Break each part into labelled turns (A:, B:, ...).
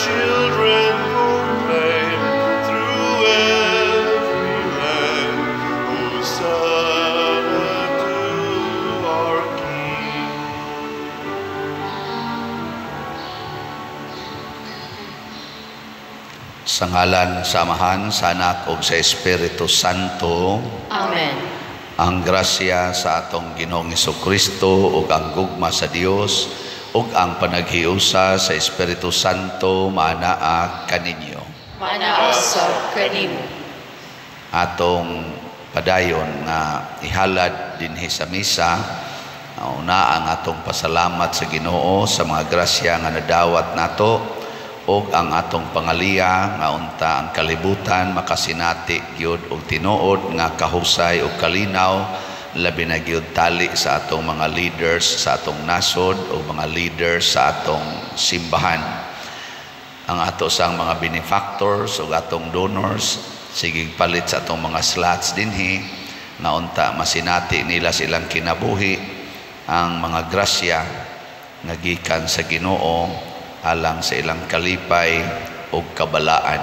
A: children proclaim through every land, Hosanna to our King.
B: Sa ngalan sa Amahan, sa Anak ug sa Espiritu Santo.
C: Amen.
B: Ang grasya sa atong Ginoong Hesukristo ug ang gugma sa Dios ug ang panaghiusa sa Espiritu Santo maanaa kaninyo.
C: Manaa sa kanimo.
B: Atong padayon nga ihalad dinhi sa misa, una ang atong pasalamat sa Ginoo sa mga grasya nga nadawat nato ug ang atong pangaliya nga unta ang kalibutan makasinati gyud og tinuod nga kahusay ug kalinaw labi na gyud tali sa atong mga leaders sa atong nasod ug mga leaders sa atong simbahan. Ang ato sang mga benefactors ug atong donors sige palit sa atong mga slots dinhi nga unta masinati nila silang kinabuhi ang mga grasya nga gikan sa Ginoo alang sa ilang kalipay ug kabalaan.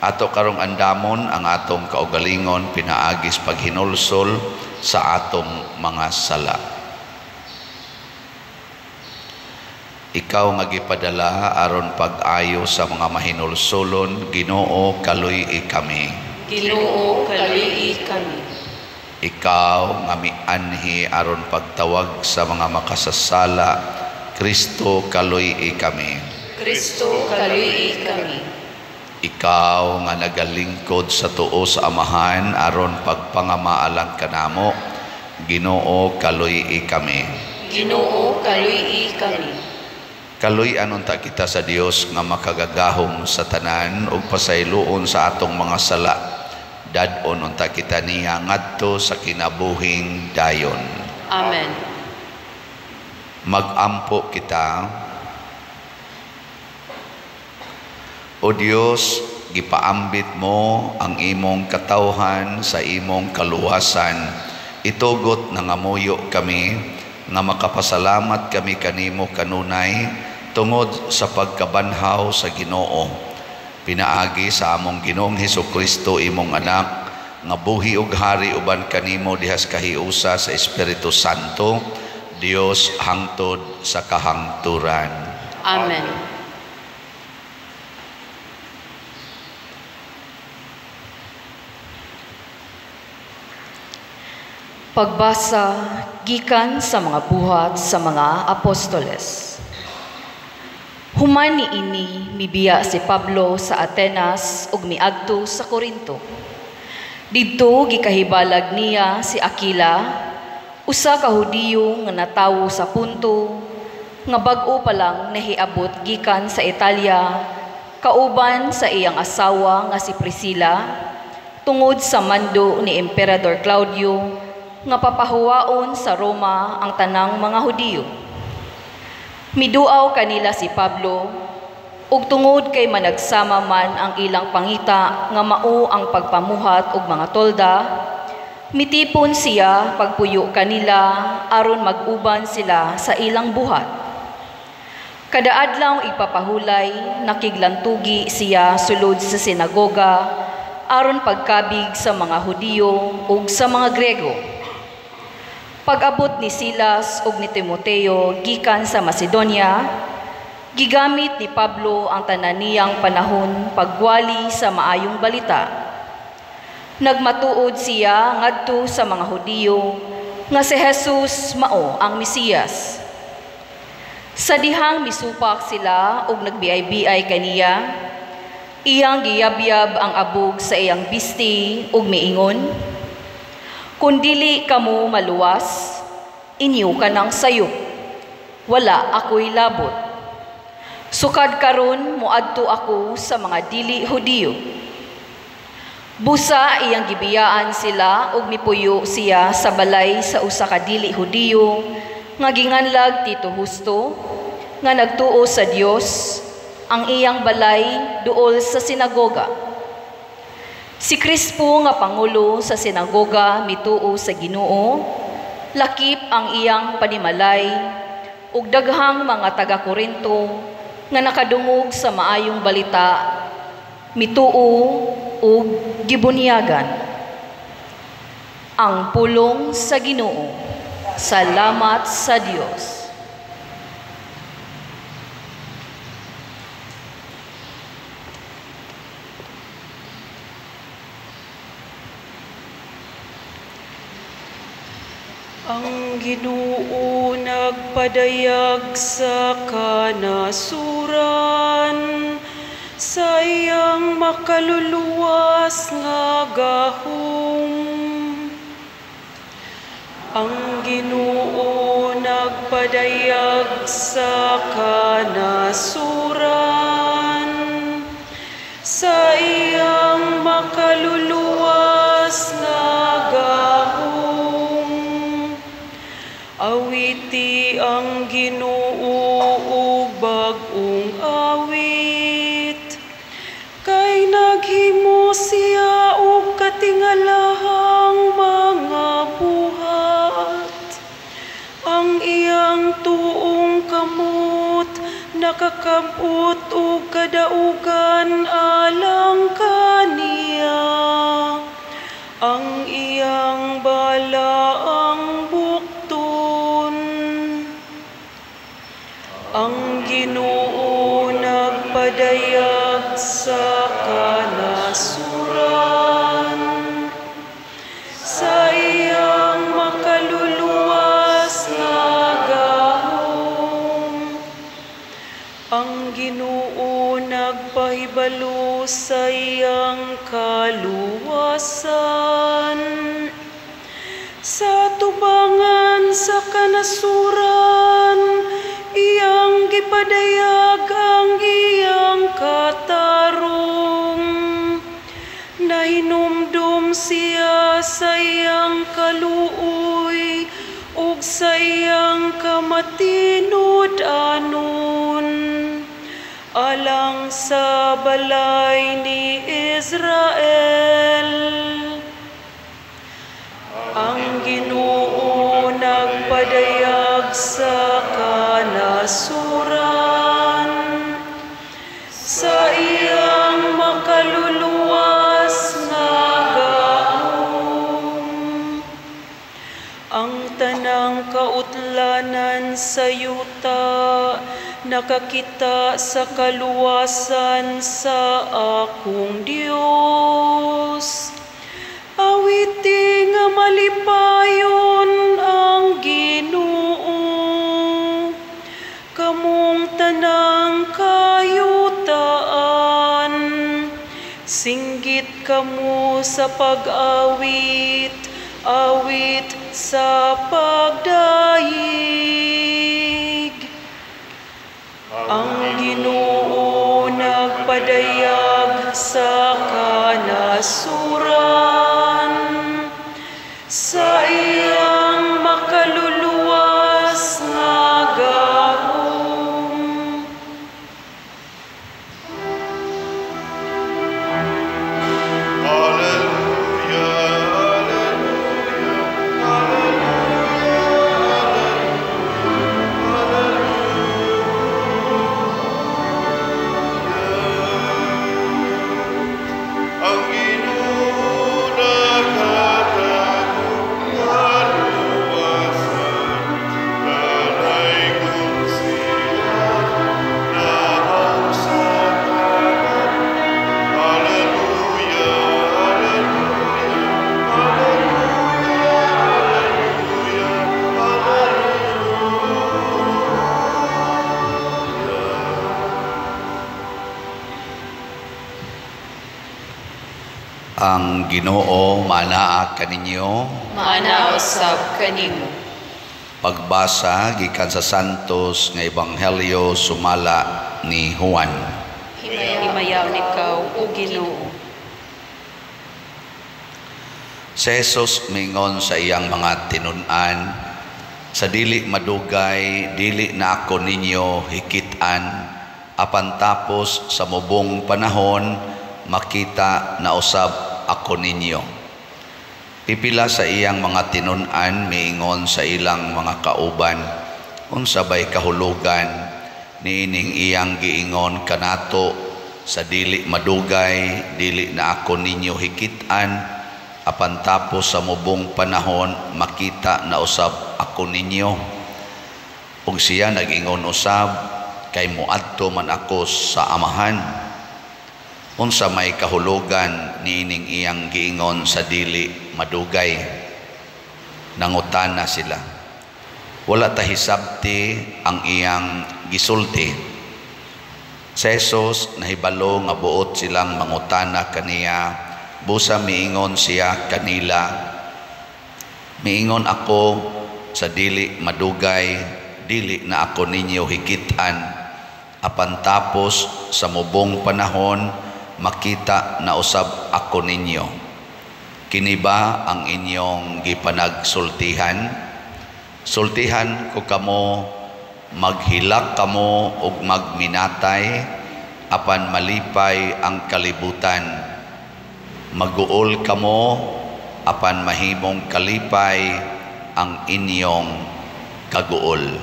B: Ato karong andamon ang atong kaugalingon pinaagis paghinulsol sa atong mga sala. Ikaw nga gipadala aron pag-ayo sa mga mahinulsolon, Ginoo kaluy-i kami.
C: Ginoo kaluy-i kami.
B: Ikaw nga mianhi aron pagtawag sa mga makasasala, Kristo kaluy-i kami.
C: Kristo kaluy-i kami.
B: Ikaw nga nagalingkod sa tuo sa Amahan aron pagpangamaalang kanamo, Ginoo kaluy-i kami.
C: Ginoo kaluy-i kami.
B: Kaluy-an unta kita sa Dios nga makagagahom sa tanan ug pasayloon sa atong mga sala. Dadon unta kita niya ngadto sa kinabuhing dayon.
C: Amen.
B: Magampo kita. O Dios, gipaambit mo ang imong katawhan sa imong kaluwasan. Itugot na ngamuyo kami nga makapasalamat kami kanimo kanunay tungod sa pagkabanhaw sa Ginoo. Pinaagi sa among Ginoong Hesukristo imong anak nga buhi ug hari uban kanimo dihas kahiusa sa Espiritu Santo, Dios hangtod sa kahangturan.
C: Amen. Pagbasa gikan sa mga buhat sa mga apostoles. Human niini mibiya si Pablo sa Atenas ug miadto sa Corinto. Didto gikahibalag niya si Aquila, usa ka Hudiyo nga natawo sa Punto, nga bag-o pa lang nahiabot gikan sa Italia, kauban sa iyang asawa nga si Priscilla, tungod sa mando ni Emperador Claudio, nga papahuwaon sa Roma ang tanang mga Hudiyo. Miduaw kanila si Pablo, ug tungod kay managsama man ang ilang pangita nga mao ang pagpamuhat og mga tolda, mitipon siya pagpuyo kanila aron mag-uban sila sa ilang buhat. Kada adlaw ipapahulay, nakiglantugi siya sulod sa sinagoga aron pagkabig sa mga Hudiyo ug sa mga Grego. Pag-abot ni Silas ug ni Timoteo gikan sa Macedonia, gigamit ni Pablo ang tanan niyang panahon pagwali sa maayong balita. Nagmatuod siya ngadto sa mga Hudiyo nga si Jesus mao ang Mesiyas. Sa dihang misupak sila ug nagbiay-biay kaniya, iyang giyabyab ang abog sa iyang bisti ug miingon, "Kung dili kamo maluwas, inyo ka ng sayop. Wala ako'y labot. Sukad karon muadto ako sa mga dili Hudiyo." Busa iyang gibiyaan sila ug mipuyo siya sa balay sa usa ka dili Hudiyo nga ginganlag Tito Justo nga nagtuo sa Dios, ang iyang balay duol sa sinagoga. Si Crispo nga pangulo sa sinagoga mituo sa Ginoo, lakip ang iyang panimalay ug daghang mga taga-Korinto nga nakadungog sa maayong balita, mituo ug gibunyagan. Ang pulong sa Ginoo. Salamat sa Dios.
D: Ang Ginoo nagpadayag sa kanasuran, sa iyang makaluluwas nga gahom. Ang Ginoo nagpadayag sa kanasuran, sa iyang makaluluwas nga gahom. Awiti ang Ginoo ug bag-ong awit, kay naghimo siya og katingalahang mga buhat. Ang iyang tuong kamot nakakabot og kadaugan alang kaniya. Ang iyang balaang bukton. Ang Ginoo nagpadayag sa kanasuran, sa iyang makaluluwas nga gahom. Ang Ginoo nagpahibalo sa iyang kaluwasan, sa tubangan sa kanasuran, iyang gipadayag ang iyang katarong. Nahinumdum siya sa iyang kaluoy ug sa iyang kamatinod anon, alang sa balay ni Israel. Ang Ginoo nagpadayag sa kanasuran, sa iyang makaluluwas nga gahom. Ang tanang kautlanan sa yuta nakakita sa kaluwasan sa akong Dios. Awiti nga malipayon ang Ginoo, kamong tanang kayutaan. Singgit kamo sa pag-awit, awit sa pagdayig. Ang Ginoo nagpadayag sa kanasuran, sa iyang makaluluwas nga gahom.
B: Ang Ginoo manaa kaninyo.
C: Maana usab kanimo.
B: Pagbasa gikan sa Santos nga Ebanghelyo sumala ni Juan.
D: Himayaw ikaw, O Ginoo.
B: Si Jesus mingon sa iyang mga tinun-an, sa dili madugay, dili na ako ninyo hikit-an, apan tapos sa mubong panahon, makita na usab ako ninyo. Pipila sa iyang mga tinun-an, miingon sa ilang mga kauban, unsabay kahulugan, niining iyang giingon kanato sa dili madugay, dili na ako ninyo hikitan, apan tapos sa mubong panahon makita na usab ako ninyo. Ug siya nag-ingon usab, kay muadto man ako sa amahan. Unsa may kahulugan niining iyang giingon sa dili madugay? Nangutana sila. Wala tahisabti ang iyang gisulti. Sa Jesus nahibalo nga buot silang mangutana kaniya, busa miingon siya kanila, miingon ako sa dili madugay, dili na ako ninyo hikitan, apan tapos sa mubong panahon makita na usab ako ninyo. Kini ba ang inyong gipanagsultihan? Sultihan ko kamo, maghilak kamo ug magminatay, apan malipay ang kalibutan. Maguol kamo, apan mahimong kalipay ang inyong kaguol.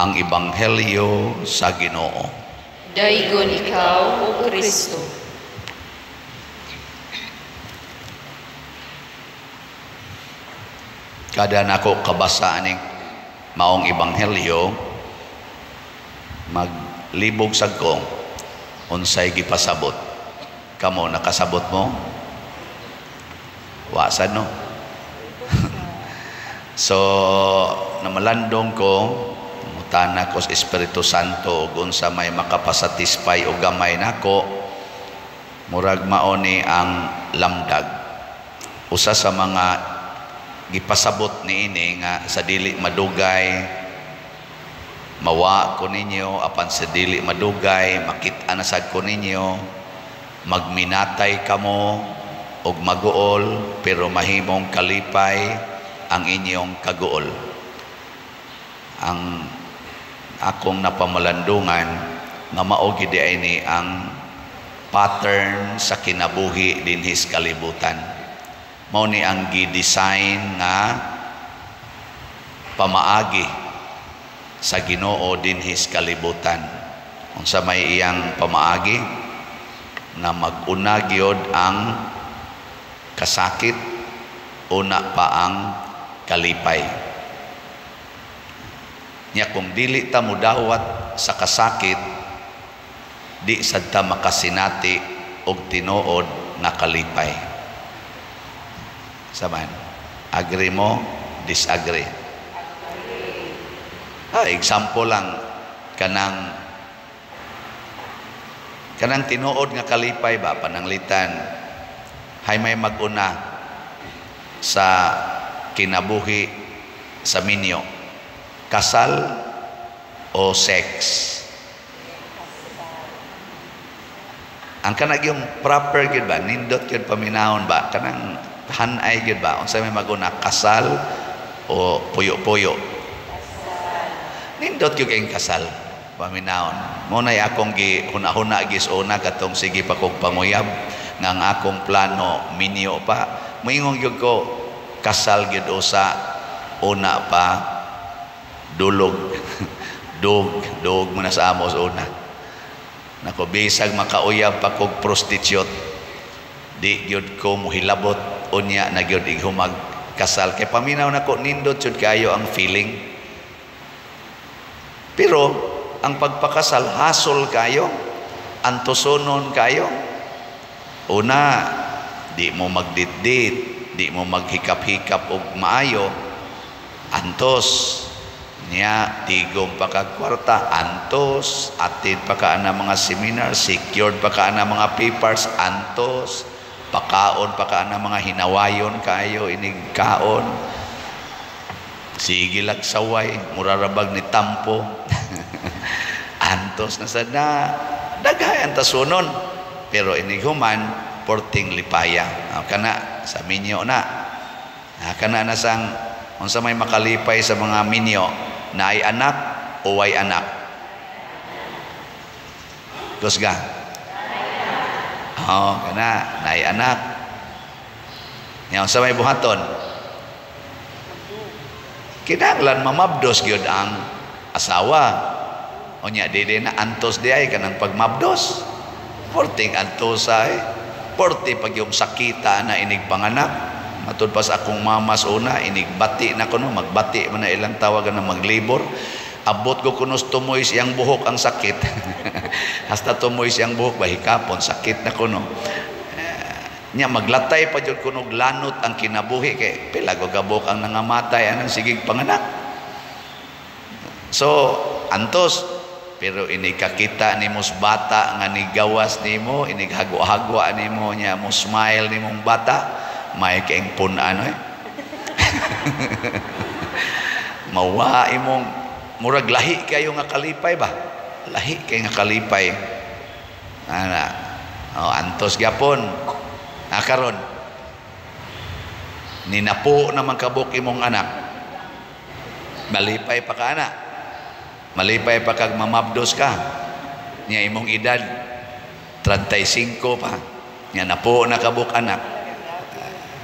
B: Ang Ebanghelyo sa Ginoo.
D: Daygon ikaw, O Kristo.
B: Kada nako kabasa aning maong Ebanghelyo, maglibog sagkong unsay gipasabot. Kamo nakasabot mo? Wasan no? So namalandong ko, mutana ko sa Espiritu Santo ug unsa may makapasatisfy og gamay nako, murag mao ni ang lamdag. Usa sa mga gipasabot niini nga sa dili madugay mawa ko ninyo, apan sa dili madugay makit-an na sad ko ninyo, magminatay kamo og maguol pero mahimong kalipay ang inyong kaguol. Ang akong napamalandungan nga mao gid ni ang pattern sa kinabuhi dinhis kalibutan. Mao ni ang gi-design nga pamaagi sa Ginoo dinhis kalibutan. Unsa may iyang pamaagi? Na mag-una gyud ang kasakit, una pa ang kalipay. Nya kung dili ta mudawat sa kasakit, di sad ta makasinati og tinuod nga kalipay. Saman, agree mo, disagree? Example lang, kanang tinuod nga kalipay ba, pananglitan, hay may mag-una sa kinabuhi sa minyo, kasal o sex? Ang kanang yung proper gyud ba, nindot gyud paminahon ba, kanang hanay gyud ba unsa may maguna, kasal o puyo-puyo? Nindot gyud kay kasal paminahon. Mo nay akong gihuna-huna gisuna katong sige pa kog panguyab nga ang akong plano minyo pa. Moingon gyud ko kasal gyud usa, una pa dulog dug mo na sa amos una. Nako bisag makauyab pa kog prostitute, di gyud ko muhilabot unya na gyud ighumag kasal kay paminaw nako nindot jud kayo ang feeling. Pero ang pagpakasal hasol kayo, antosonon kayo. Una, di mo magditdit, di mo maghikap-hikap og maayo, antos niya tigom pa ka kwarta, antos atid pa ka na mga seminar, secured pa ka na mga papers, antos pakaon pa ka na mga hinawayon kayo inig kaon, sige lagsaway murarabag ni tampo antos na sad na daghay ang tasunon, pero inig human porting lipaya. Kana sa minyo na kana na sang unsa may makalipay sa mga minyo na ay anak o way anak? Kusga kana naay anak. Nya sa may buhaton kinahanglan mamabdos gyud ang asawa. Unya di na antos di ay kanang pagmabdos. Porting antosa porti pag yung sakita na inig panganak. Matud pa sa akong mamas una, inigbati na kuno, magbati man na ilang tawagan na maglibor. Abot ko kunos tumoy siyang buhok ang sakit. Hasta tumoy siyang buhok, bahikapon, sakit na kuno. Nya maglatay pa jud kuno lanot ang kinabuhi kay pila ko gabok ang nangamatay anang sigig panganak. So, antos pero inikakita ni mos bata nga nigawas nimo, inighagwa-hagwa nimo nya mo smile nimong bata, may kaing punan mawa imong murag lahi kayo nga kalipay ba? Lahi kay nga kalipay. Ana. Antos gyapon. Karon ninapo naman kabuk imong anak. Malipay pa ka anak. Malipay pa kag mamabdos ka. Nya imong edad 35 pa. Nya napo na kabuk anak.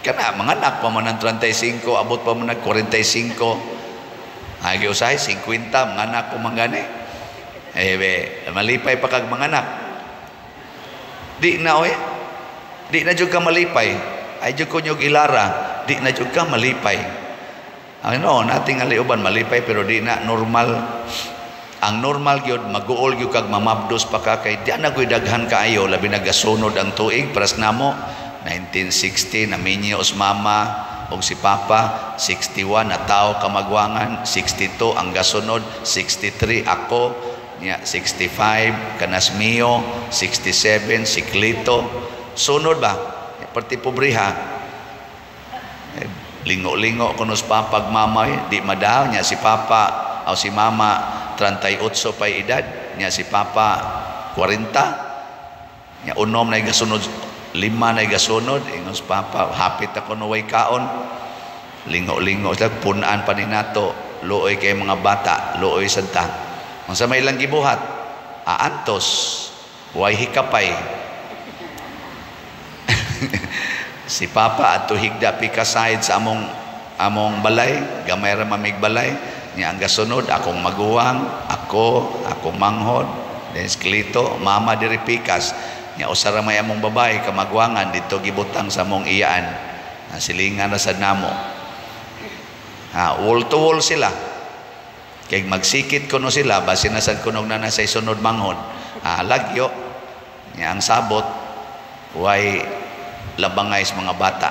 B: Kana manganak pa man ng 35, abot pa man ng 45. Agi usahay 50 manganak ko mangani. Malipay pa kag manganak. Di na di na jud ka malipay. Ay jud ko nyog ilara, di na jud ka malipay. Ano, nating aliuban malipay pero di na normal. Ang normal gyud maguol gyud kag mamabdos pa ka kay di na koy daghan kaayo labi nagasunod ang tuig paras namo 1960 na minyos mama og si papa 61 na tao kamagwangan 62 ang gasunod 63 ako nya 65 kanas mio 67 si Clito sunod ba perti pobriha lingo-lingo kuno sa papa mama di madaw nya si papa o si mama 38 pa edad nya si papa 40 nya unom na gasunod 5 na gasunod ingos papa hapit ako no way kaon lingo-lingo lag punan pa ni nato luoy kay mga bata luoy sadta unsa may lang gibuhat aantos way hikapay si papa ato higda pikasayid sa among balay gamay ra mamig balay nya ang gasunod akong maguwang akong manghod des Clito mama diri pikas nya usara may among babae kamagwangan dito gibutang sa among iyaan na silingan na sad namo wall to wall sila kay magsikit kuno sila basin na sad kunog na sa sunod manghod lagyo nya ang sabot way labangay sa mga bata.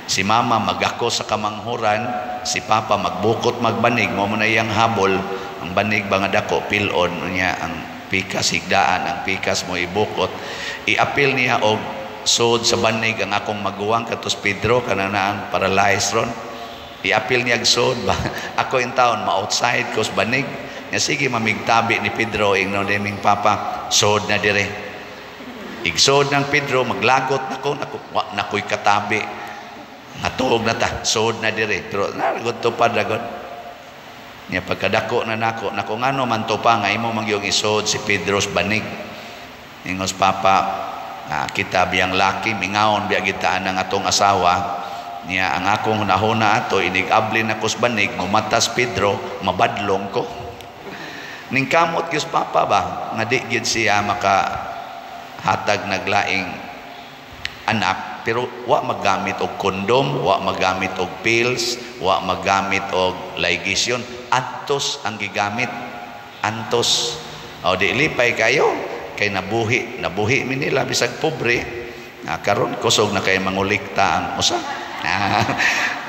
B: Si mama magako sa kamanghuran, si papa magbukot magbanig, mo na iyang habol, ang banig ba nga dako pilon niya ang pikas higdaan, ang pikas mo ibukot. Iapil niya og sud sa banig ang akong maguwang katus Pedro kanana ang paralyzed ron. Iapil niya og sud ba ako in town ma-outside ko sa banig. Nya sige mamigtabi ni Pedro ingnon deming papa, sud na dire. Igsod ng Pedro maglagot nako nakoy katabi. Natuog na ta, sod na dire. Pero naragot to pa dragon. Nya pagkadako na nako ngano man to pa nga imo mangyong isod si Pedro's banig. Ingos papa, kita biyang laki mingaon biya gitaan ng atong asawa. Nya ang akong hunahuna ato inigabli na kus banig mumatas Pedro, mabadlong ko. Ning kamot gyud papa ba nga di gyud siya maka hatag naglaing anak pero wa magamit og kondom, wa magamit og pills, wa magamit og ligation, antos ang gigamit. Antos. O di lipay kayo kay nabuhi mi nila bisag pobre. Karon kusog na kay mangulikta ang usa.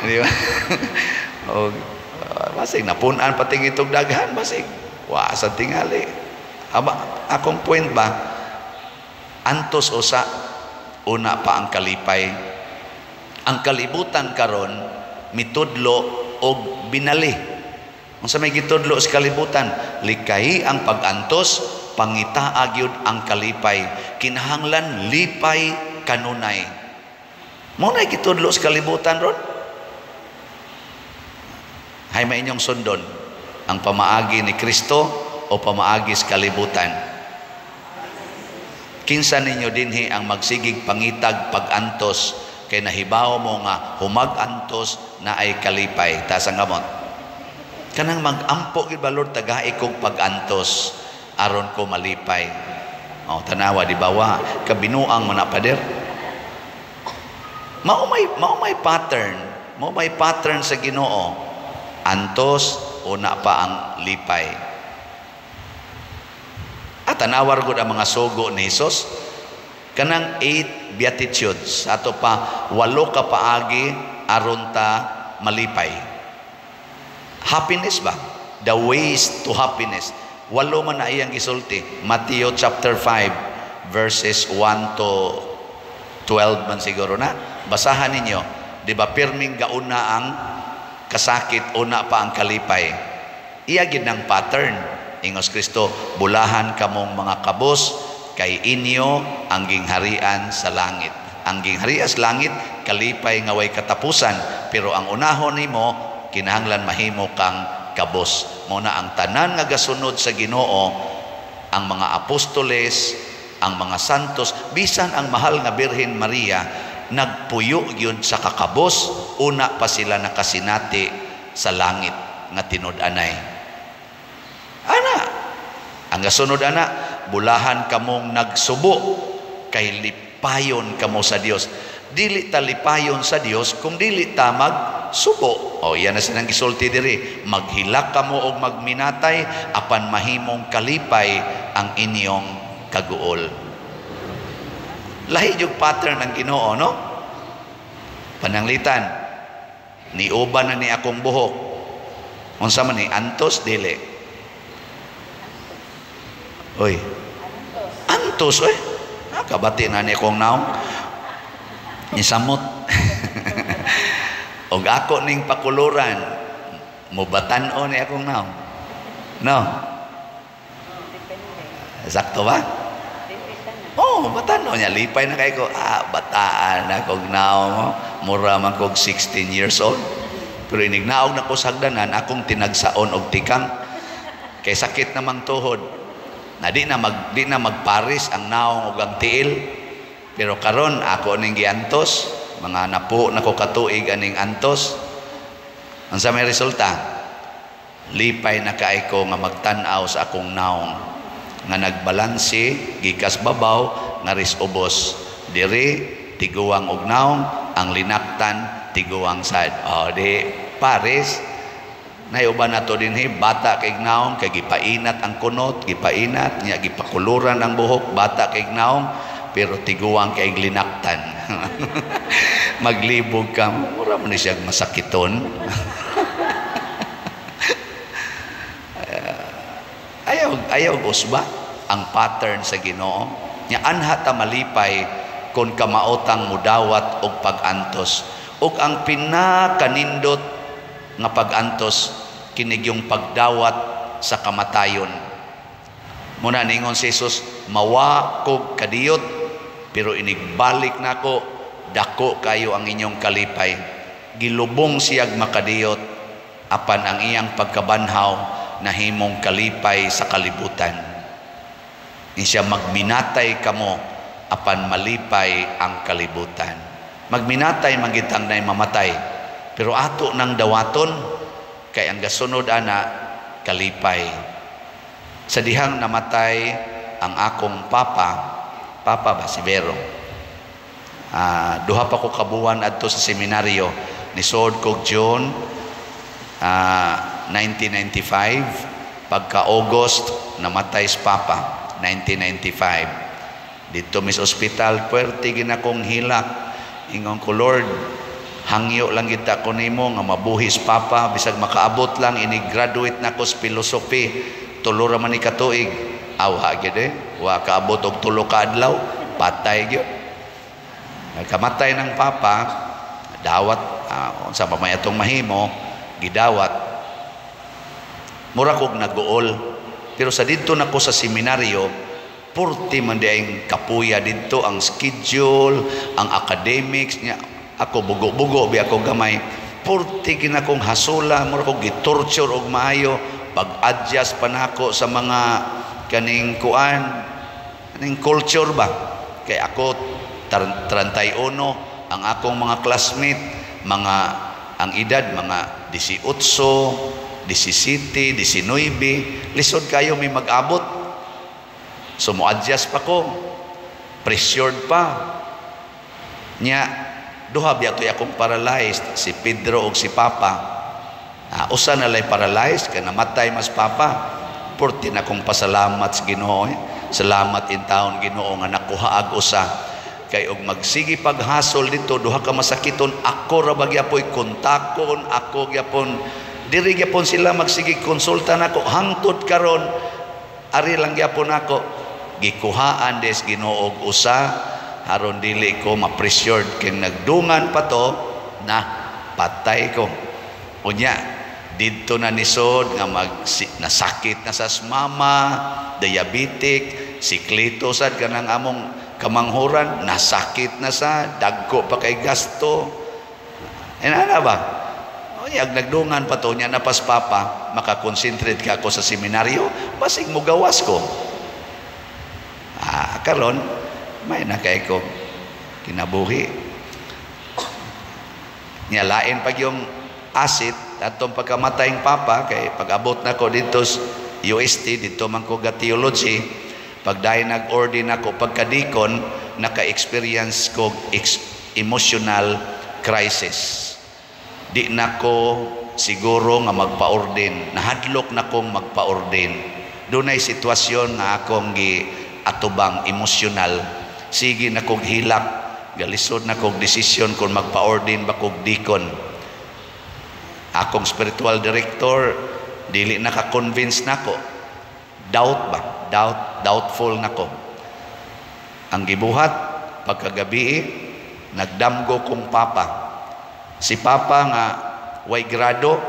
B: Di ba? O basig napunan pating itog daghan basig. Wa sa tingali. Akong point ba antos usa una pa ang kalipay. Ang kalibutan karon mitudlo og binali. Unsa may gitudlo sa kalibutan? Likay ang pagantos, pangita agyud ang kalipay. Kinahanglan lipay kanunay. Mo na gitudlo sa kalibutan ron. Hay mainyong sundon ang pamaagi ni Kristo o pamaagi sa kalibutan. Kinsa ninyo dinhi ang magsigig pangitag pag-antos kay nahibaw mo nga humag-antos na ay kalipay. Taas ang kamot. Kanang mag-ampo gid ba Lord tagai kog pag-antos aron ko malipay. O tanawa di ba wa kabinuang mo na pader. Mao may pattern sa Ginoo. Antos una pa ang lipay. At tanawar gud ang mga sugo ni Hesus kanang 8 beatitudes ato pa 8 ka paagi aron ta malipay. Happiness ba? The ways to happiness. 8 man na iyang gisulti. Matthew chapter 5 verses 1 to 12 man siguro na. Basahan ninyo. Di ba pirming gauna ang kasakit, una pa ang kalipay. Iyagid ng pattern. Ingos Kristo, bulahan kamong mga kabos, kay inyo ang gingharian sa langit. Ang gingharian sa langit, kalipay nga way katapusan. Pero ang unahon nimo, kinahanglan mahimo kang kabos. Muna ang tanan nga gasunod sa Ginoo, ang mga apostoles, ang mga santos, bisan ang mahal nga Birhen Maria, nagpuyo yun sa kakabos, una pa sila nakasinati sa langit nga tinud-anay. Ana, ang gasunod ana, bulahan kamong nagsubo, kay lipayon kamo sa Dios. Dili ta lipayon sa Dios kung dili ta magsubo. O yan na sinang gisulti diri, maghilak kamo og magminatay apan mahimong kalipay ang inyong kaguol. Lahi yung pattern ng Ginoo, no? Pananglitan, niuban na ni akong buhok. Unsa man ni antos dili. Oy. Antos oy. Nakabati na ni akong naong. Ni samot. Og ako ning pakuluran, mubatan-o ni akong naong. No. Sakto ba? Oh, batan niya, lipay na kay ko. Bataan na kog naong, mura man kog 16 years old. Pero inignaog na ko sa hagdanan, akong tinagsaon og tikang. Kay sakit namang tuhod. Na di na magparis ang naong ug ang tiil. Pero karon ako ning giantos, mga napo na ko katuig aning antos. Ang sa may resulta, lipay na kay ko nga magtan-aw sa akong naong. Nga nagbalansi gikas babaw nga ris ubos diri tiguang og naong ang linaktan tiguang sad. Di pares nayuban nato dinhi bata kay naong kay gipainat ang kunot, gipainat nya gipakuluran ang buhok bata kay naong pero tiguang kay linaktan. Maglibog ka mura man ni siya masakiton. Ayaw usba ang pattern sa Ginoo nya anha ta malipay kon kamaotang mudawat og pag-antos ug ang pinakanindot nga pag-antos kinig yung pagdawat sa kamatayon. Muna ningon si Jesus, mawa kog kadiyot pero inigbalik nako dako kayo ang inyong kalipay. Gilubong siyag makadiyot apan ang iyang pagkabanhaw nahimong kalipay sa kalibutan. Ni siya magminatay kamo apan malipay ang kalibutan. Magminatay manggitang nay mamatay. Pero ato nang dawaton kay ang gasunod ana kalipay. Sa dihang namatay ang akong papa ba si Vero. Duha pa ko kabuwan adto sa seminaryo ni Sod kog John 1995 pagka August namatay si Papa 1995 dito mis hospital puwerte ginakong hilak ingon ko Lord hangyo lang kita ko nimo nga mabuhis Papa bisag makaabot lang ini-graduate na ko sa philosophy tulo ra man ni katuig wa gyud wa kaabot og tulo ka adlaw patay gyud nagkamatay ng Papa dawat unsa pa may atong mahimo gidawat mura kog naguol pero sa didto nako sa seminaryo purti man diayng kapuya didto ang schedule ang academics nya ako bugo-bugo bi ako gamay purti kinakong hasula mura kog gitorture og maayo pag-adjust pa nako sa mga kaning culture ba kay ako 31 ang akong mga classmate mga ang edad mga 18, 17, 19, lisod kayo may mag-abot. So mo-adjust pa ko, pressured pa. Nya, duha biya to akong paralyzed, si Pedro o si Papa. Usa na lay paralyzed, ka namatay mas Papa. Porti na kong pasalamat sa Ginoo. Salamat in taon Ginoo nga nakuhaag usa. Kay og magsigi paghasol dito, duha ka masakiton, ako ra bagyapoy kontakon, ako gyapon diri gyapon sila magsigi konsulta nako hangtod karon ari lang gyapon ako gikuhaan des Ginoo og usa aron dili ko ma-pressured kay nagdungan pa to na patay ko. Unya didto na nisod nga nasakit na sa mama, diabetic, siklito sad kanang among kamanghuran, nasakit na sa dagko pa kay gasto. Ana ba? Ag nagdungan pa to niya na pas Papa, makakonsentrate ka ako sa seminaryo, basig mo gawas ko. Karon may nakay ko kinabuhi. Nya lain pag yung asit atong pagkamatayng Papa kay pag-abot na ko dito UST dito man ko ga theology. Pagdayon nag-ordin ako pagkadikon, naka-experience ko emotional crisis. Di na ko siguro nga magpa-ordin. Nahadlok na kong magpa-ordin. Doon ay sitwasyon nga akong atubang emotional. Sige na kong hilak. Galisod na kong desisyon kung magpa-ordin ba kong dikon. Akong spiritual director, dili naka-convince na ko. Doubt ba? Doubtful nako. Ang gibuhat pagkagabi nagdamgo kong Papa. Si Papa nga way grado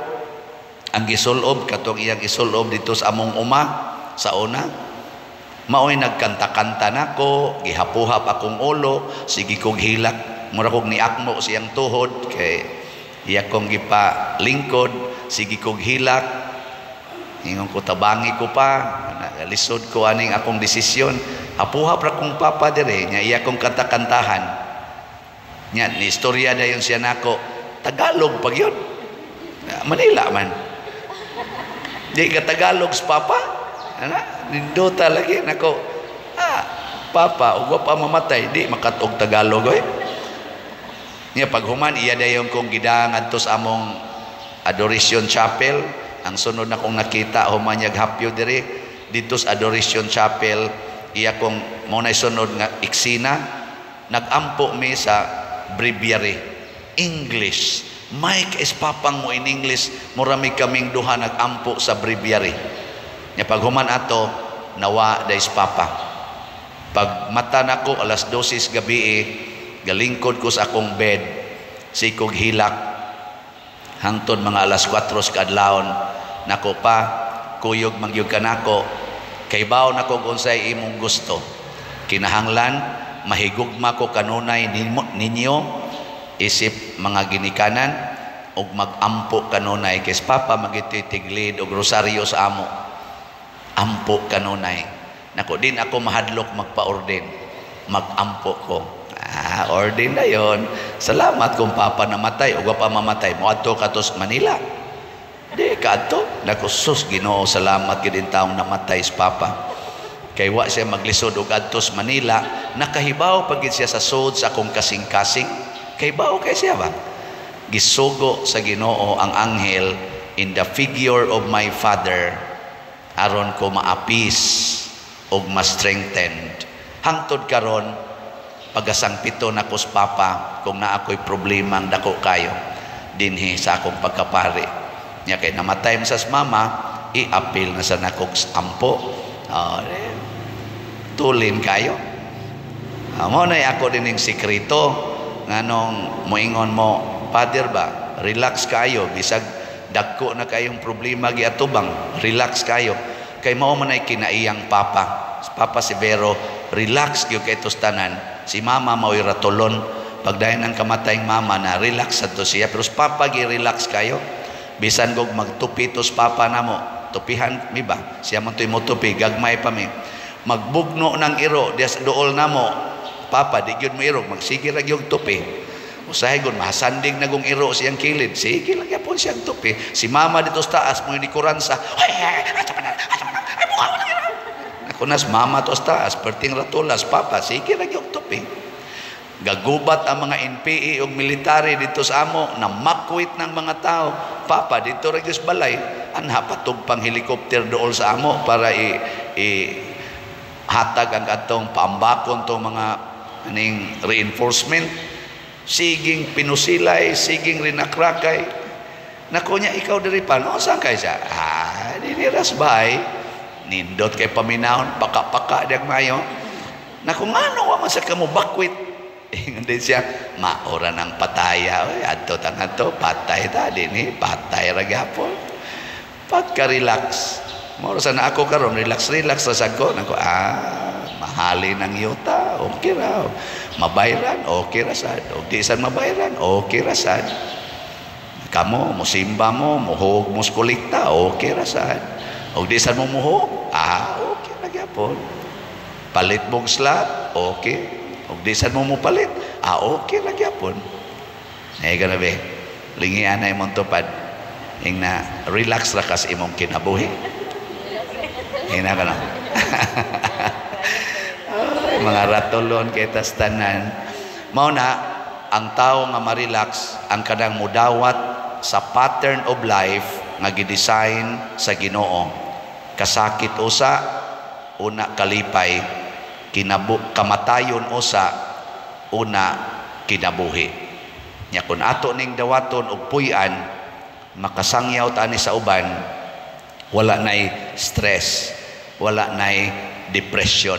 B: ang gisulob katong iyang isulob dito sa among uma sa una. Maoy nagkanta-kanta nako, gihapuhap akong ulo, sige kong hilak, mura kog niakmo siyang tuhod kay iya kong gipa lingkod, sige kong hilak. Ingon ko tabangi ko pa, lisod ko aning akong desisyon. Hapuhap ra kong Papa dire, nya iya kong kanta-kantahan. Nya ni istorya dayon siya nako, Tagalog pag yun. Manila man. Di ka Tagalog sa Papa? Ana, nindota lagi nako. Papa, ug pa mamatay, di makatog Tagalog oy. Nya paghuman iya dayon kong gidang adto sa among Adoration Chapel. Ang sunod na kong nakita humanyag hapyo diri dito sa Adoration Chapel, iya kong muna sunod nga iksina, nagampo mi sa breviary English. Mike is papang mo in English, murami kaming duha nagampo sa breviary. Nya paghuman ato nawa dais Papa. Pag mata nako alas 12 gabi galingkod ko sa akong bed, sikog hilak hangtod mga alas 4 kadlawon. Nako pa, kuyog magyug ka nako, kay baw nako unsay imong gusto. Kinahanglan, mahigugma ko kanunay ninyo, isip mga ginikanan, og magampo kanunay. Kay Papa magititiglid og rosaryo sa amo. Ampo kanunay. Nako din ako mahadlok magpa-orden. Magampo ko. Orden na yon. Salamat kung Papa namatay o pa mamatay. Moadto ka to sa Manila. Di ka to. Nako sus Ginoo, salamat gid taong namatay sa Papa. Kay wa siya maglisod og adto sa Manila, nakahibaw pagid siya sa sud sa akong kasing-kasing. Kay bao kay siya ba? Gisugo sa Ginoo ang anghel in the figure of my father aron ko maapis og ma-strengthened. Hangtod karon pagasangpito na ko sa Papa kung na ako'y problema ang dako kayo dinhi sa akong pagkapari. Nya kay namatay sa mama, i-appeal na sa nakog ampo. Tulin kayo. Mo na ako din yung sikreto nganong moingon mo, Father ba, relax kayo, bisag dagko na kayong problema giatubang, relax kayo. Kay mao man ay kinaiyang Papa. Papa si Vero, relax gyud kay tustanan. Si Mama mao'y ratulon. Pagdayon ang kamatayng Mama na relax ato siya, pero Papa gi-relax kayo. Bisan kog magtupi tos Papa namo, tupihan mi ba? Siya man to'y motupi, gagmay pa mi. Magbugno ng iro, dias dool namo, Papa, di gyud mo iro, magsige ra gyud tupi. Usahay gun mahasanding nagong iro siyang kilid. Sige lang yapon siyang tupi. Si mama dito sa taas mo ni kuransa. Nakunas mama to sa taas perting ratulas papa. Sige lang yung tupi. Gagubat ang mga NPA o military dito sa amo na makwit ng mga tao. Papa dito regis balay. Anha patug pang helicopter dool sa amo para hatag ang atong paambakon tong mga aning reinforcement. Siging pinusilay, siging rinakrakay. Naku niya, ikaw diri pa, no? Saan kayo siya? Diniras bay. Nindot kay paminahon, paka-paka diag mayo. Naku nga, no, waman sa kamo bakwit. Hindi siya, maura ng pataya. Adto tangan to, patay ta, dini, patay ragyapon. Pagka-relax. Maura sana ako karon relax-relax sa sago. Naku, mahalin ng yuta, okay raw. Mabayran, okay rasad. O di san mabayran, okay rasad. Kamo, musimba mo, muhog mo kolekta, okay rasad. O di san mo muhog, okay nagyapon. Palit mong slot, okay. O di san mo mupalit, okay nagyapon. Ay ka na be, lingian na imong tupad. Yung na relax ra kas imong kinabuhi. Hina ka na. Mga ratulon kay tastanan. Mao na ang tao nga ma-relax ang kanang mudawat sa pattern of life nga gidesign sa Ginoo. Kasakit usa, una kalipay, kamatayon usa, una kinabuhi. Nya kun ato ning dawaton og puy-an, makasangyaw ta ni sa uban, wala nay stress, wala nay depression,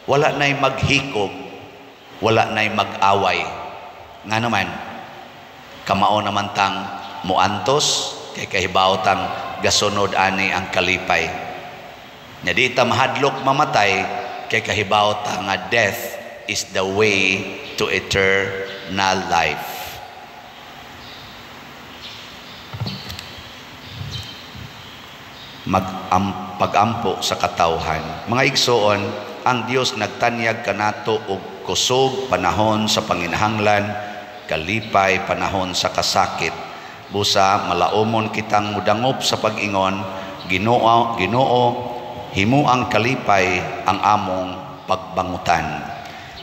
B: wala na'y maghikog, wala na'y mag-away. Nga naman, kamao naman tang muantos, kay kahibaw tang gasunod ani ang kalipay. Nya di ta mahadlok mamatay, kay kahibaw tang nga death is the way to eternal life. Pag-ampo sa katawhan. Mga igsoon, ang Dios nagtanyag kanato og kusog panahon sa panginahanglan, kalipay panahon sa kasakit. Busa malaumon kitang mudangop sa pag-ingon, Ginoo, himuang kalipay ang among pagbangutan.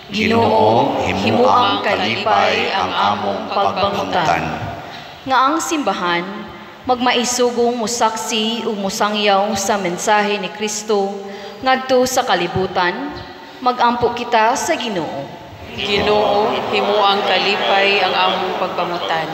C: Ginoo, himuang kalipay ang among pagbangutan. Nga ang simbahan magmaisugong musaksi ug musangyaw sa mensahe ni Kristo ngadto sa kalibutan, magampo kita sa Ginoo.
D: Ginoo, himuang kalipay ang among pagbangutan.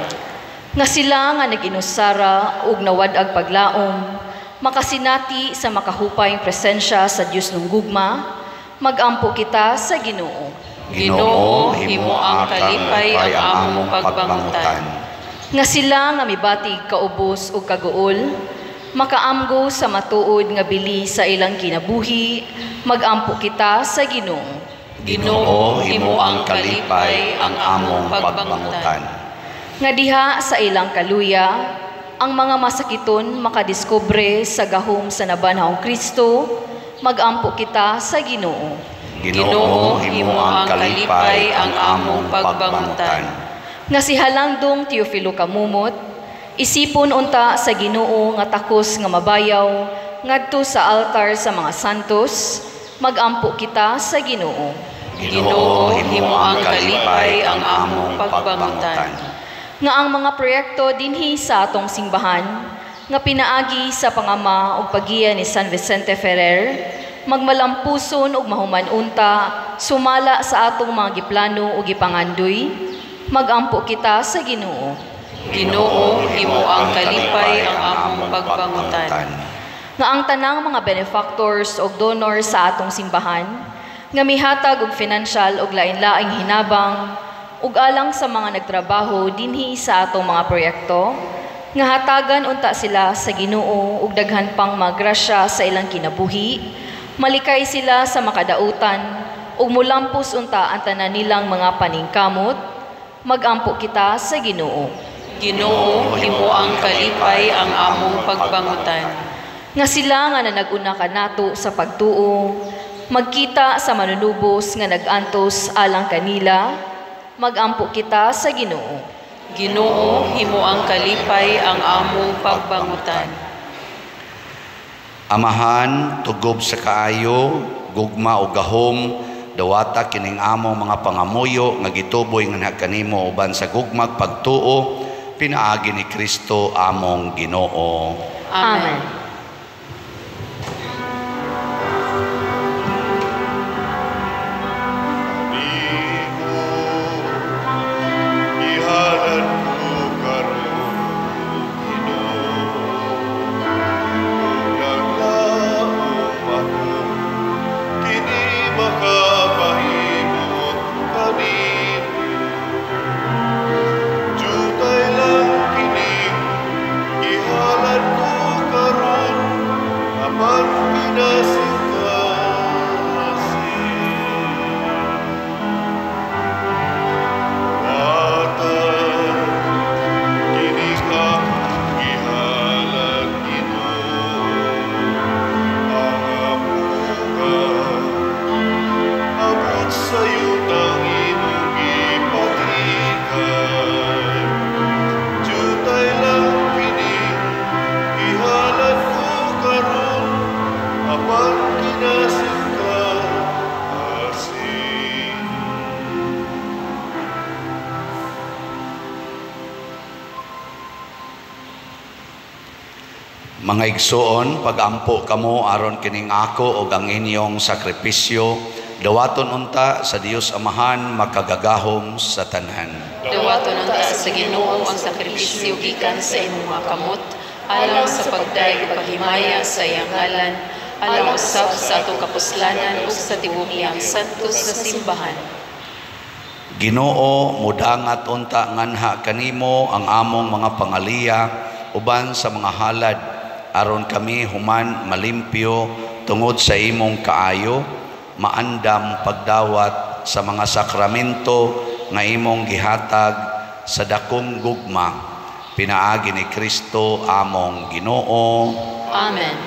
C: Nga sila nga nag-inusara ug nawad-ag paglaom, makasinati sa makahupayng presensya sa Dios ng gugma, magampo kita sa Ginoo.
D: Ginoo, himuang kalipay ang among pagbangutan.
C: Nga sila nga mibatig kaubos ug kaguol, makaamgo sa matuod nga bili sa ilang kinabuhi, magampo kita sa Ginoo.
D: Ginoo, himuang kalipay ang among pagbangutan.
C: Nga diha sa ilang kaluya, ang mga masakiton makadiskubre sa gahom sa nabanhawng Kristo, magampo kita sa Ginoo.
D: Ginoo, himuang kalipay ang among pagbangutan.
C: Nga si Halandong Teofilo Kamumot, isipon unta sa Ginoo nga takos nga mabayaw ngadto sa altar sa mga santos, magampo kita sa Ginoo.
D: Ginoo, himuang kalipay ang among pagbangutan.
C: Nga ang mga proyekto dinhi sa atong simbahan nga pinaagi sa pangama ug pagiya ni San Vicente Ferrer, magmalampuson ug mahuman unta sumala sa atong mga giplano ug gipangandoy, magampo kita sa Ginoo.
D: Ginoo, himuang kalipay ang among pagbangutan.
C: Nga ang tanang mga benefactors o donors sa atong simbahan, nga mihatag og financial og lain-laing hinabang, ug alang sa mga nagtrabaho dinhi sa atong mga proyekto, nga hatagan unta sila sa Ginoo ug daghan pang magrasya sa ilang kinabuhi, malikay sila sa makadautan ug mulampos unta ang tanan nilang mga paningkamot, magampo kita sa Ginoo.
D: Ginoo, himuang kalipay ang among pagbangutan.
C: Nga sila nga nanag-una kanato sa pagtuo, magkita sa manunubos nga nagantos alang kanila, Magampo kita sa Ginoo.
D: Ginoo, himo ang kalipay ang among pagbangutan.
B: Amahan, tugob sa kaayo, gugma o gahom, dawata kining among mga pangamuyo nga gituboy nga kanimo uban sa gugmag pagtuo, pinaagi ni Kristo among Ginoo.
C: Amen.
A: Ihalad ko karon, Ginoo, naglaom ako, kini makapahimot kanimo. Jutay lang kini, ihalad ko karon, apan
B: Mga igsoon, pagampo kamo aron kining ako o ang inyong sakripisyo, dawaton unta sa Dios Amahan makagagahom sa tanan.
D: Dawaton unta sa Ginoo ang sakripisyo gikan sa imong mga kamot, alang sa pagdayeg paghimaya sa iyang ngalan, alang usab sa atong kapuslanan ug sa tibuok iyang santos sa simbahan.
B: Ginoo, mudangat unta nganha kanimo ang among mga pangaliya uban sa mga halad, aron kami human malimpyo tungod sa imong kaayo, maandam pagdawat sa mga sakramento nga imong gihatag sa dakong gugma, pinaagi ni Kristo among Ginoo.
D: Amen.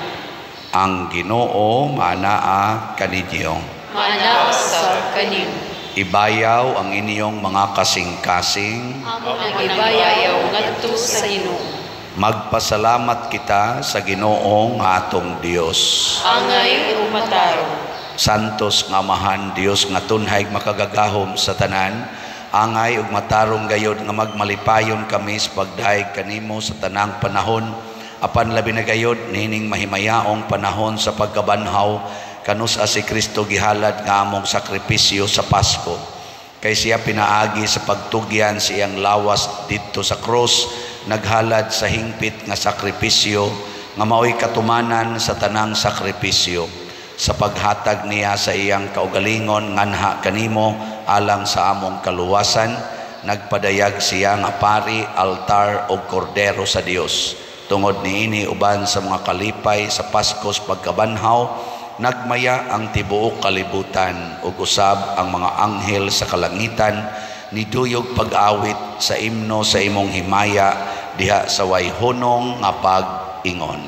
B: Ang Ginoo maanaa kaninyo.
D: Maanaa sa kanimo.
B: Ibayaw ang inyong mga kasing-kasing.
D: Amo ang ibayaw ngadto sa Ginoo.
B: Magpasalamat kita sa Ginoo nga atong Dios.
D: Angay umataro.
B: Santos nga Amahan Dios nga tunhay makagagahom sa tanan, angay ug matarong gayod nga magmalipayon kami sa pagdayeg kanimo sa tanang panahon, apan labi na gayod nining mahimayaong panahon sa pagkabanhaw kanus-a si Kristo gihalad nga among sakripisyo sa Pasko. Kay siya pinaagi sa pagtugyan sa iyang lawas dito sa krus, naghalad sa hingpit nga sakripisyo nga mao'y katumanan sa tanang sakripisyo. Sa paghatag niya sa iyang kaugalingon nganha kanimo alang sa among kaluwasan, nagpadayag siya nga pari, altar o kordero sa Dios. Tungod niini uban sa mga kalipay sa Paskos pagkabanhaw, nagmaya ang tibuok kalibutan ug usab ang mga anghel sa kalangitan niduyog pag-awit sa imno sa imong himaya diha sa way hunong nga pag-ingon.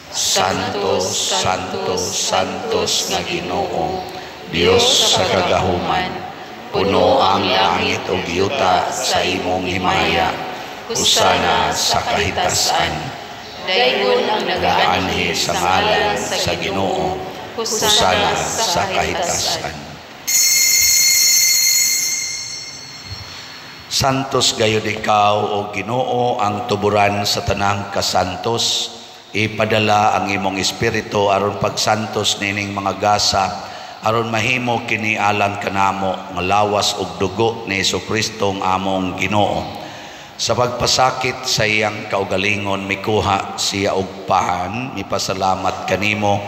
B: Santos, Santos, Santos nga Ginoo, Dios sa kagahuman, puno ang langit ug yuta sa imong himaya, husana sa kahitasan.
D: Dayon ang nagaanhi
B: sa ngalan sa Ginoo, husana sa kahitasan. Santos gayud ikaw o Ginoo ang tuburan sa tanang kasantos. Ipadala ang imong espiritu aron pagsantos nining mga gasa, aron mahimo kini alang kanamo nga lawas ug dugo ni Jesucristo ang among Ginoo. Sa pagpasakit sa iyang kaugalingon mikuha siya og pahan, mipasalamat kanimo,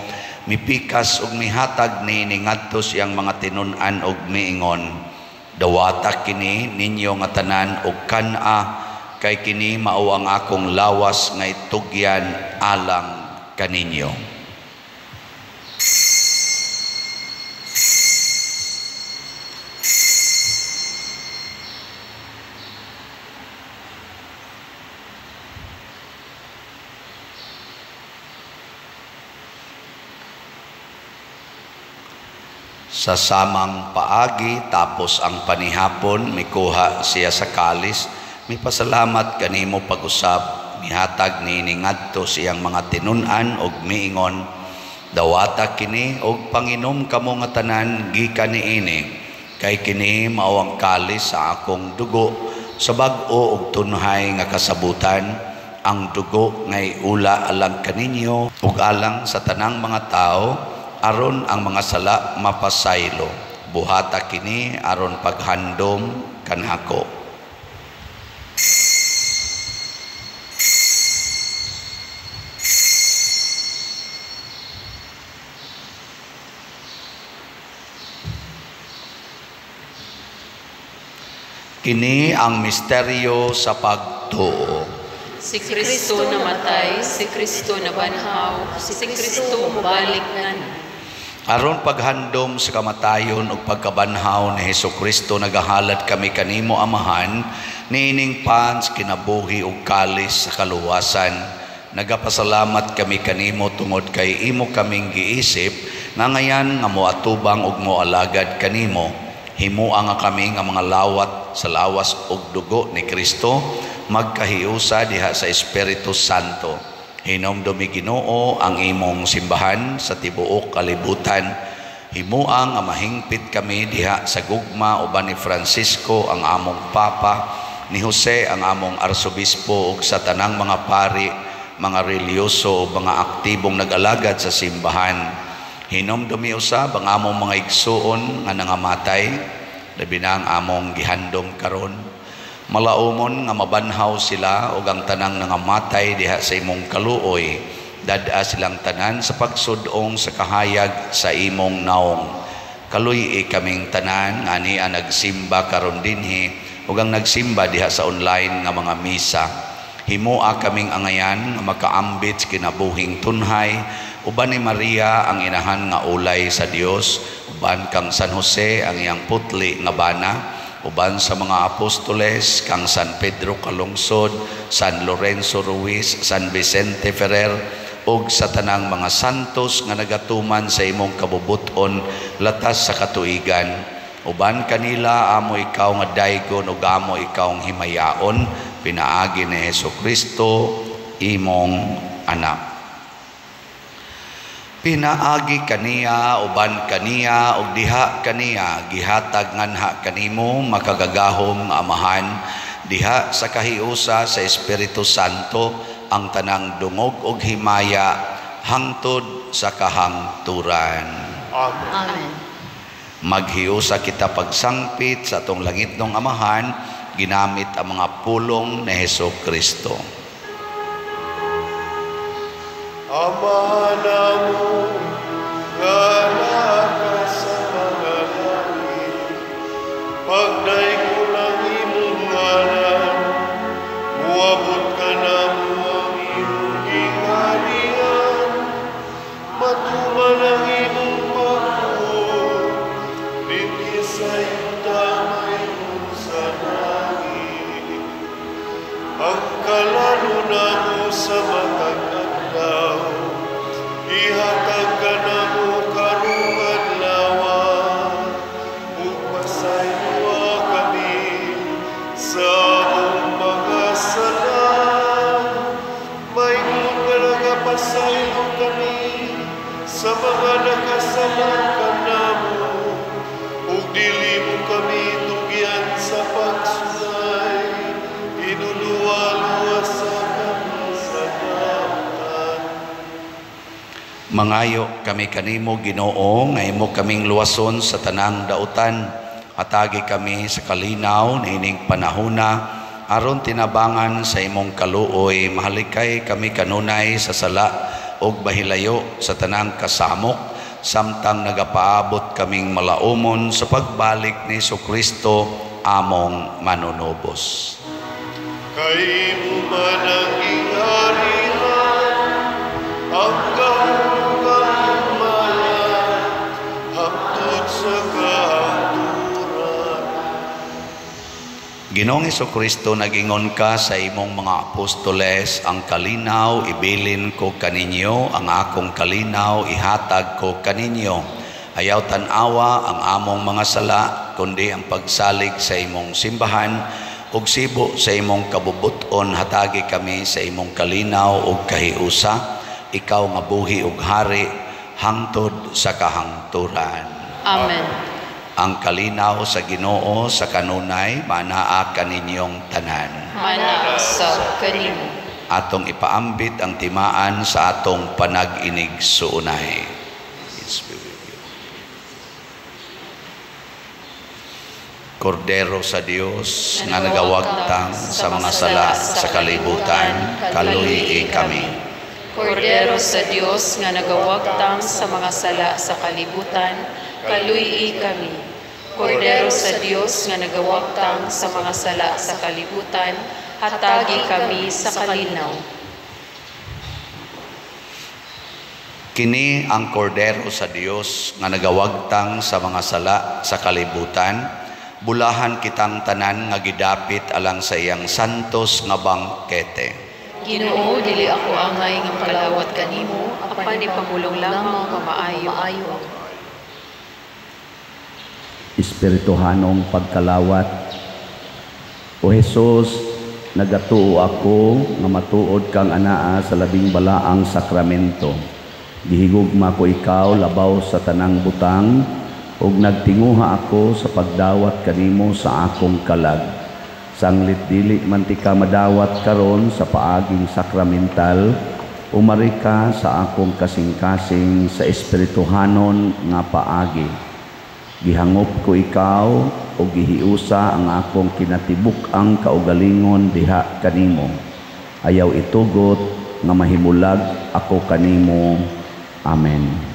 B: mipikas ug mihatag ni ngadto siyang mga tinun-an ug miingon. Dawata kini ninyo nga tanan og kana, kay kini mao ang akong lawas nga itugyan alang kaninyo. Sa samang paagi tapos ang panihapon mikuha siya sa kalis, mipasalamat kanimo pag-usab, mihatag niini ngadto siyang mga tinun-an og miingon, dawata kini og panginom kamo nga tanan gikan niini, kay kini mao ang kalis sa akong dugo sa bag-o og tunhay nga kasabutan, ang dugo ngay ula alang kaninyo ug alang sa tanang mga tao, aron ang mga sala mapasaylo. Buhata kini aron paghandom kanako. Kini ang misteryo sa pagtuo.
D: Si Kristo namatay, si Kristo nabanhaw, si Kristo mubalik ngan.
B: Aron paghandom sa kamatayon ug pagkabanhaw ni Hesukristo, nagahalad kami kanimo Amahan, niining pans kinabuhi ug kalis sa kaluwasan. Nagapasalamat kami kanimo tungod kay imo kaming giisip nga ngayan nga moatubang ug moalagad kanimo. Himuang nga kami nga mga lawat sa lawas ug dugo ni Kristo, magkahiusa diha sa Espiritu Santo. Hinomdomi Ginoo ang imong simbahan sa tibuok kalibutan. Himuang nga mahingpit kami diha sa gugma uban ni Francisco ang among Papa, ni Jose ang among Arsobispo ug sa tanang mga pari, mga reliyoso o mga aktibong nag-alagad sa simbahan. Hinomdomi usab ang among mga igsuon nga nangamatay, labi na ang among gihandom karon. Malaumon nga mabanhaw sila ug ang tanang nangamatay diha sa imong kaluoy, dad-a silang tanan sa pagsudong sa kahayag sa imong naong. Kaluy kaming tanan nga niya nagsimba karon dinhi ug ang nagsimba diha sa online nga mga misa. Himoa kaming angayan nga makaambit kinabuhing tunhay, uban ni Maria ang inahan nga ulay sa Dios, uban kang San Jose ang iyang putli nga bana, uban sa mga apostoles kang San Pedro Calungsod, San Lorenzo Ruiz, San Vicente Ferrer, ug sa tanang mga santos nga nagatuman sa imong kabubuton latas sa katuigan. Uban kanila amo ikaw nga daygon ug amo ikaw ang himayaon, pinaagi ni Hesukristo imong anak. Pinaagi kaniya, uban kaniya, ug diha kaniya, gihatag nganha kanimo makagagahom Amahan, diha sa kahiusa sa Espiritu Santo, ang tanang dungog ug himaya, hangtod sa kahangturan.
A: Amen.
C: Amen.
B: Maghiusa kita pagsangpit sa atong langitnong Amahan, ginamit ang mga pulong ni Hesukristo.
A: Ama namo nga naka sa mga langit, pagdaigulang imong ngalan, muabot ka namo ang imong gingharian, matuman ang imong pagtuo, dinhi sa yuta mayroon sa langit. Ang kalalo namo sa matag adlaw, ihatag ka namo karong adlaw, ug pasayloa kami sa among mga sala, mayroon nga nagapasaylo kami sa mga nakasala kanamo, ug dili mo kami tugyan sa pagsulay, inuluwa-luwa sa kami sa daotan.
B: Mangayo kami kanimo Ginoo nga imo kaming luwason sa tanang dautan. Atagi kami sa kalinaw niining panahona, aron tinabangan sa imong kaluoy, mahalikay kami kanunay sa sala ug bahilayo sa tanang kasamok, samtang nagapaabot kaming malaumon sa pagbalik ni Hesukristo among manunubos.
A: Kay mo man ang ingarihan, ang kahulugan maya, hangtod sa kahangturan.
B: Ginoong Hesukristo, nagingon ka sa imong mga apostoles, ang kalinaw ibilin ko kaninyo, ang akong kalinaw ihatag ko kaninyo. Ayaw tanawa ang among mga sala, kundi ang pagsalig sa imong simbahan, ug sibo sa imong kabubuton hatagi kami sa imong kalinaw ug kahiusa, ikaw nga buhi ug hari hangtod sa kahangturan.
D: Amen.
B: Ang kalinaw sa Ginoo sa kanunay manaa kaninyong tanan.
D: Manaa sa kanimo.
B: Atong ipaambit ang timaan sa atong panag-inig suunay. Kordero sa Dios nga nagawagtang sa mga sala sa kalibutan, kaluhi kami.
D: Kordero sa Dios nga nagawagtang sa mga sala sa kalibutan, kaluhi kami. Kordero sa Dios nga nagawagtang sa mga sala sa kalibutan, hatagi kami sa kalinaw.
B: Kini ang kordero sa Dios nga nagawagtang sa mga sala sa kalibutan, bulahan kitang tanan nga gidapit alang sa iyang santos nga bangkete.
D: Ginoo, dili ako angay nga palawat kanimo, apan ipamulong lamang mamaayo ako.
E: Espirituhanong pagkalawat. O Jesus, nagatuo ako nga matuod kang anaa sa labing balaang sakramento. Gihigugma ko ikaw labaw sa tanang butang, ug nagtinguha ako sa pagdawat kanimo sa akong kalag. Sanglit dili man ti ka madawat karon sa paaging sakramental, umari ka sa akong kasing-kasing sa espirituhanon nga paagi. Gihangop ko ikaw o gihiusa ang akong kinatibuk-ang kaugalingon diha kanimo. Ayaw itugot nga mahimulag ako kanimo. Amen.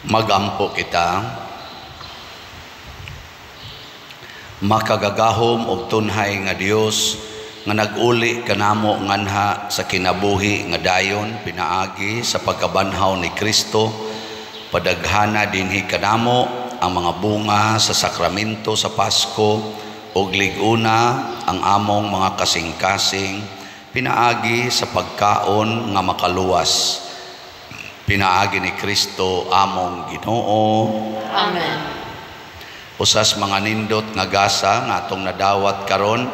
B: Magampo kita, makagagahom og tunhay nga Dios nga nag-uli kanamo nganha sa kinabuhi nga dayon pinaagi sa pagkabanhaw ni Kristo, padaghana dinhi kanamo ang mga bunga sa sakramento sa Pasko ug liguna ang among mga kasing-kasing pinaagi sa pagkaon nga makaluwas. Pinaagi ni Kristo among Ginoo.
D: Amen.
B: Usas mga nindot nga gasa nga atong nadawat karon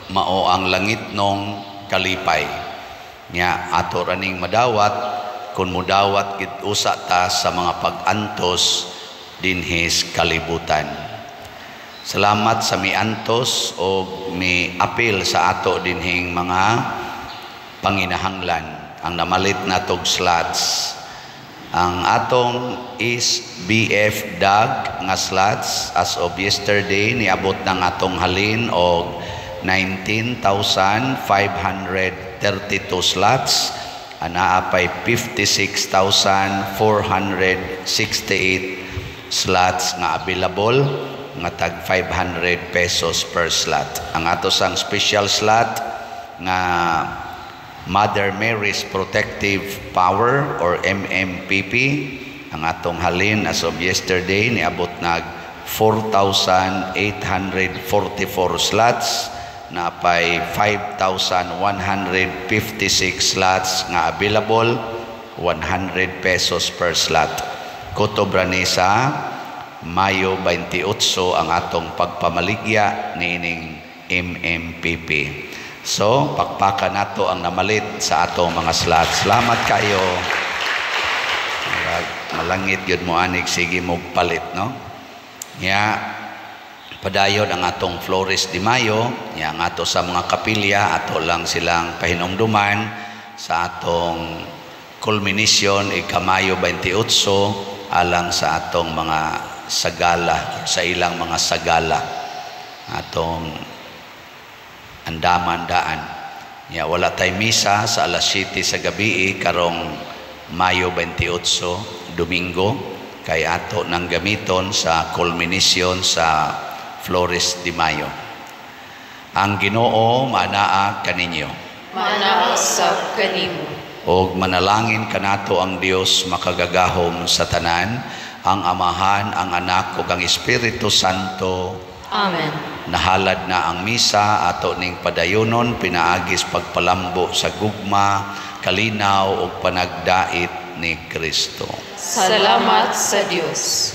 B: mao ang langit nong kalipay. Nya ato raning madawat kun mudawat gid usa ta sa mga pag-antos dinhis kalibutan. Salamat sa miantos o miapil sa ato dinhing mga panginahanglan ang namalit natog slots. Ang atong is BF Dag nga slots as of yesterday niabot ng atong halin og 19,532 slots. Anaa pay 56,468 slots nga available nga tag 500 pesos per slot. Ang ato sang special slot nga Mother Mary's Protective Power or MMPP, ang atong halin as of yesterday niabot nag 4,844 slots, napay 5,156 slots nga available, 100 pesos per slot. Kutob ni sa Mayo 28 ang atong pagpamaligya niining MMPP. So, pakpakan nato ang namalit sa atong mga slots. Salamat kayo. Malangit yun mo anik, sige mo palit, no? Padayon ang atong Flores de Mayo, ang ato sa mga kapilya, ato lang silang pahinumduman sa atong culmination ikamayo 28 alang sa atong mga sagala, sa ilang mga sagala atong andaman-daan. Wala tay misa sa alas 7 sa gabi karong Mayo 28 Domingo, kay ato nang gamiton sa culmination sa Flores de Mayo. Ang Ginoo manaa kaninyo.
D: Manaa sa kanimo.
B: Og manalangin kanato ang Dios makagagahom sa tanan, ang Amahan, ang Anak ug ang Espiritu Santo.
D: Amen.
B: Nahalad na ang misa, ato ning padayonon pinaagis pagpalambo sa gugma, kalinaw ug panagdait ni Kristo.
D: Salamat sa Dios.